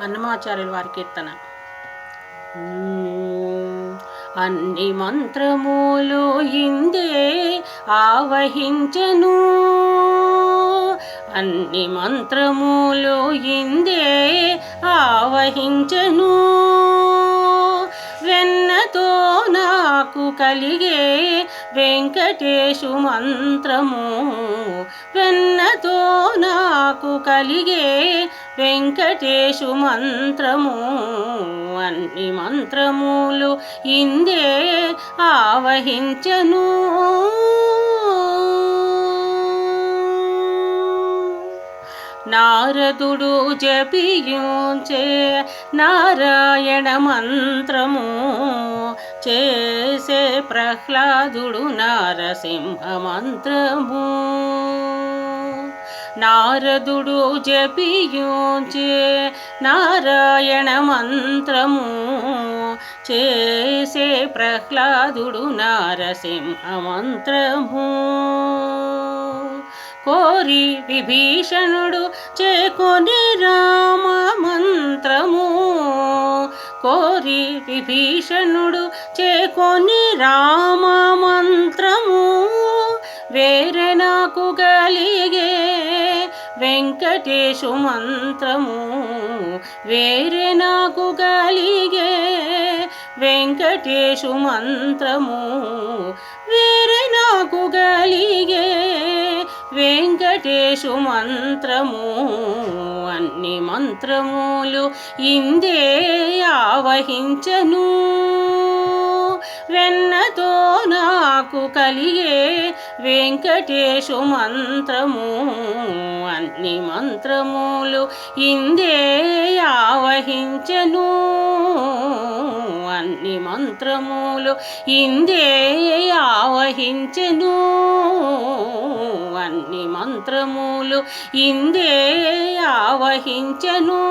అన్నమాచార్యుల వారి కీర్తన. అన్ని మంత్రములు ఇందే ఆవహించెను, అన్ని మంత్రములు ఇందే ఆవహించెను. వెన్నతో నాకు కలిగే వెంకటేశు మంత్రము, వెన్నతో నాకు కలిగే వెంకటేశు మంత్రము. అన్ని మంత్రములు ఇందే ఆవహించెను. నారదుడు జపించే నారాయణ మంత్రము, చేసే ప్రహ్లాదుడు నారసింహ మంత్రము. నారదుడు జపించే నారాయణ మంత్రము, చేసే ప్రహ్లాదుడు నారసింహ మంత్రము. కోరి విభీషణుడు చేకొని రామ మంత్రము, కోరి విభీషణుడు చేకొని రామ మంత్రము. వేరే నాకు కలిగే వెంకటేశు మంత్రము, వేరే నాకు కలిగే వెంకటేశు మంత్రము. వేరే నాకు కలిగే వెంకటేశు మంత్రము. అన్ని మంత్రములు ఇందే ఆవహించెను, వెన్నతో నాకు కలిగే వెంకటేశు మంత్రము. అన్ని మంత్రములు ఇందే ఆవహించెను, అన్ని మంత్రములు ఇందే ఆవహించెను. అన్ని మంత్రములు ఇందే ఆవహించెను.